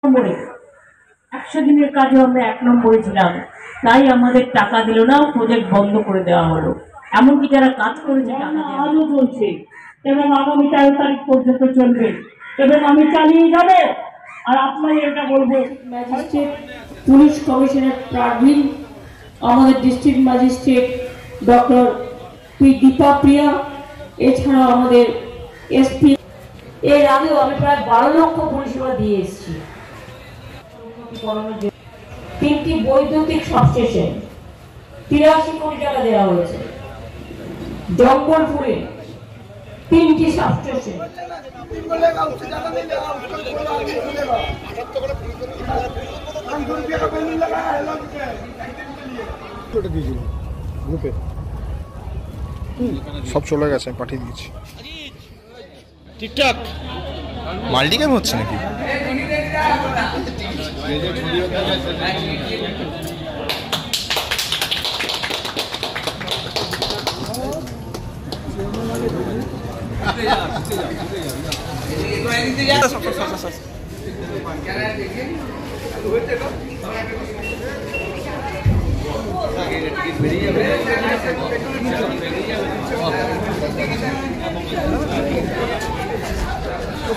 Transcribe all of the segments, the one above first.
নম্বরে 100 দিনের কাজে আমরা 1 নম্বরে ছিলাম, তাই আমাদের টাকা দিল না, প্রজেক্ট বন্ধ করে দেওয়া হলো। এমনকি যারা কাজ করেছে টাকা আজও চলছে এবং আগামী 13 তারিখ পর্যন্ত চলবে এবং আমি চালিয়ে যাব। আর আপনাকে এটা বলবো, ম্যাজিস্ট্রেট পুলিশ কমিশনার প্রার্থী আমাদের district magistrate doctor P Deepa Priya, এছাড়াও আমাদের এসপি। এর আগেও আমি প্রায় 12 লক্ষ পরিষেবা দিয়ে এসেছি। 3টি বৈদ্যুতিক সাবস্টেশন 83 কোটি টাকা দেওয়া হয়েছে। জঙ্গলপুরে 3টি সাবস্টেশন। সব চলে গেছে, পাঠিয়ে দিয়েছি। ঠিকঠাক মাল্টিক্যাম হচ্ছে নাকি?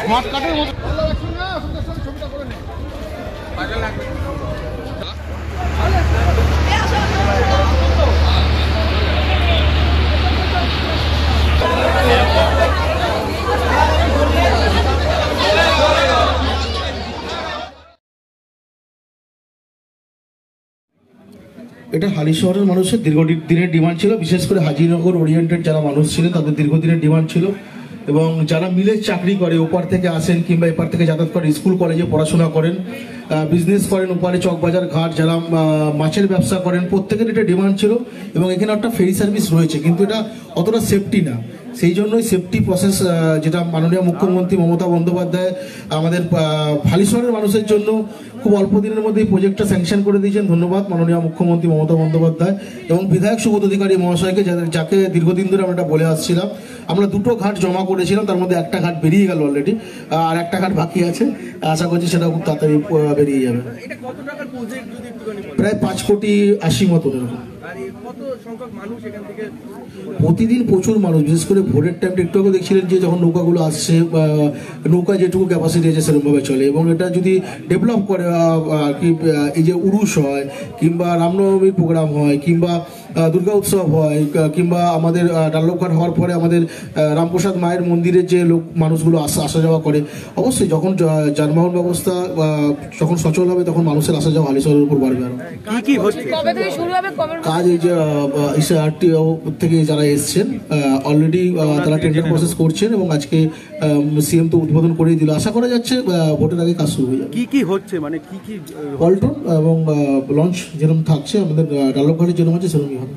স্মার্ট কার্ডের মতো ছবিটা করে নে। এটা হালিশহরের মানুষের দীর্ঘদিনের ডিমান্ড ছিল, বিশেষ করে হাজিনগর ওরিয়েন্টেড যারা মানুষ ছিলেন তাদের দীর্ঘদিনের ডিমান্ড ছিল। এবং যারা মিলে চাকরি করে, ওপার থেকে আসেন কিংবা এপার থেকে যাতায়াত করেন, স্কুল কলেজে পড়াশোনা করেন, বিজনেস করেন, ওপারে চকবাজার ঘাট যারা মাছের ব্যবসা করেন, প্রত্যেকের এটা ডিমান্ড ছিল। এবং এখানে একটা ফেরি সার্ভিস রয়েছে, কিন্তু এটা অতটা সেফটি না। সেই জন্যই সেফটি প্রসেস যেটা মাননীয় মুখ্যমন্ত্রী মমতা বন্দ্যোপাধ্যায় আমাদের হালিশহরের মানুষের জন্য খুব অল্প দিনের মধ্যে এই প্রজেক্টটা স্যাংশন করে দিয়েছেন। ধন্যবাদ মাননীয় মুখ্যমন্ত্রী মমতা বন্দ্যোপাধ্যায় এবং বিধায়ক সুবোধ অধিকারী মহাশয়কে, যাকে দীর্ঘদিন ধরে আমরা এটা বলে আসছিলাম। আমরা 2টো ঘাট জমা করেছিলাম, তার মধ্যে একটা ঘাট বেরিয়ে গেল অলরেডি, আর একটা ঘাট বাকি আছে। আশা করছি সেটা খুব তাড়াতাড়ি বেরিয়ে যাবে। প্রায় 5,80,00,000 মতো এরকম। প্রতিদিন প্রচুর মানুষ, বিশেষ করে ভোরের টাইমটা একটু আগে দেখছিলেন যে যখন নৌকাগুলো আসছে, নৌকা যেটুকু ক্যাপাসিটি আছে সেরকমভাবে চলে। এবং এটা যদি ডেভেলপ করে কি, এই যে উরুষ হয় কিংবা রামনবমীর প্রোগ্রাম হয় কিংবা দুর্গা উৎসব হয় কিংবা আমাদের ডাল্লবঘাট হওয়ার পরে আমাদের রামপ্রসাদ মায়ের মন্দিরের যে মানুষগুলো আসা যাওয়া করে, অবশ্যই যখন যানবাহন ব্যবস্থা যখন সচল হবে তখন মানুষের আসা যাওয়া হালিশহরের উপর বাড়বে। আরো কাজ এই যে আরটিও থেকে যারা এসছেন অলরেডি তারা টেন্ডার প্রসেস করছেন এবং আজকে সিএম তো উদ্বোধন করেই দিল। আশা করা যাচ্ছে ভোটের আগে কাজ শুরু হয়ে যাবে। কি হচ্ছে, মানে কি পল্টন এবং লঞ্চ যেরকম থাকছে, আমাদের ডাল্লবঘাটের যেরকম আছে সেরকমই হবে।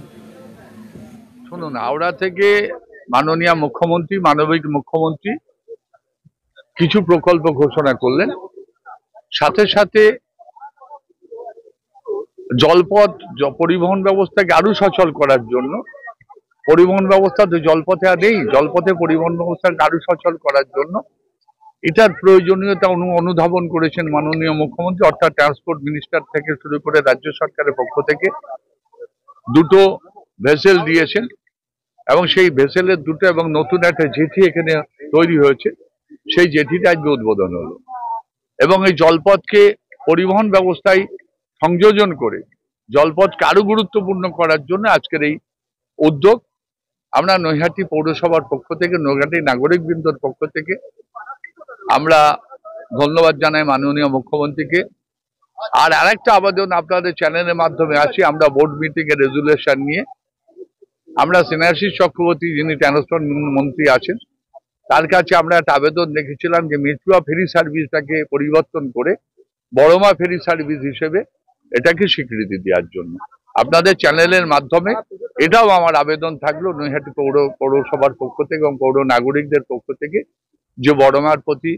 শুনুন, হাওড়া থেকে মাননীয় মুখ্যমন্ত্রী, মানবিক মুখ্যমন্ত্রী কিছু প্রকল্প ঘোষণা করলেন, সাথে সাথে জলপথ পরিবহন ব্যবস্থাকে আরো সচল করার জন্য, পরিবহন ব্যবস্থা তো জলপথে আর নেই, জলপথে পরিবহন ব্যবস্থাকে আরো সচল করার জন্য এটার প্রয়োজনীয়তা অনুধাবন করেছেন মাননীয় মুখ্যমন্ত্রী, অর্থাৎ ট্রান্সপোর্ট মিনিস্টার থেকে শুরু করে রাজ্য সরকারের পক্ষ থেকে 2টো ভেসেল দিয়েছেন এবং সেই ভেসেলের 2টো এবং নতুন একটা জেটি এখানে তৈরি হয়েছে, সেই জেটিটা আজকে উদ্বোধন হলো। এবং এই জলপথকে পরিবহন ব্যবস্থায় সংযোজন করে জলপথকে আরো গুরুত্বপূর্ণ করার জন্য আজকের এই উদ্যোগ। আমরা নৈহাটি পৌরসভার পক্ষ থেকে, নৈহাটি নাগরিকবৃন্দর পক্ষ থেকে আমরা ধন্যবাদ জানাই মাননীয় মুখ্যমন্ত্রীকে। আর আরেকটা আবেদন আপনাদের চ্যানেলের মাধ্যমে আছি, আমরা বোর্ড মিটিং এর রেজুলেশন নিয়ে আমরা স্নেহাশিস চক্রবর্তী যিনি ট্রান্সপোর্ট মন্ত্রী আছেন তার কাছে আমরা একটা আবেদন রেখেছিলাম যে মিটুয়া ফেরি সার্ভিসটাকে পরিবর্তন করে বড়মা ফেরি সার্ভিস হিসেবে এটাকে স্বীকৃতি দেওয়ার জন্য। আপনাদের চ্যানেলের মাধ্যমে এটাও আমার আবেদন থাকলো নৈহাটি পৌরসভার পক্ষ থেকে এবং পৌর নাগরিকদের পক্ষ থেকে, যে বড়মার প্রতি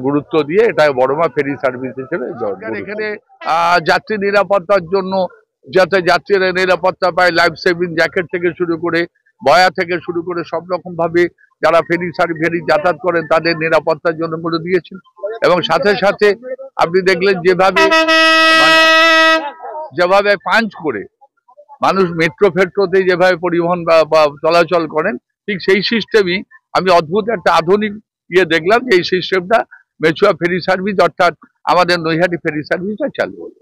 গুরুত্ব দিয়ে এটা বড়মা ফেরি সার্ভিস হিসেবে এখানে যাত্রী নিরাপত্তার জন্য, যাতে যাত্রীরা নিরাপত্তা পায়, লাইফ সেভিং জ্যাকেট থেকে শুরু করে বয়া থেকে শুরু করে সব রকম ভাবে যারা ফেরি যাতায়াত করেন তাদের নিরাপত্তার জন্য করে দিয়েছেন। এবং সাথে সাথে আপনি দেখলেন যেভাবে পাঞ্চ করে মানুষ মেট্রো ফেট্রোতে যেভাবে পরিবহন বা চলাচল করেন, ঠিক সেই সিস্টেমই আমি অদ্ভুত একটা আধুনিক দেখলাম যে এই সিস্টেমটা মেচুয়া ফেরি সার্ভিস অর্থাৎ আমাদের নৈহাটি ফেরি সার্ভিসটা চালু হলো।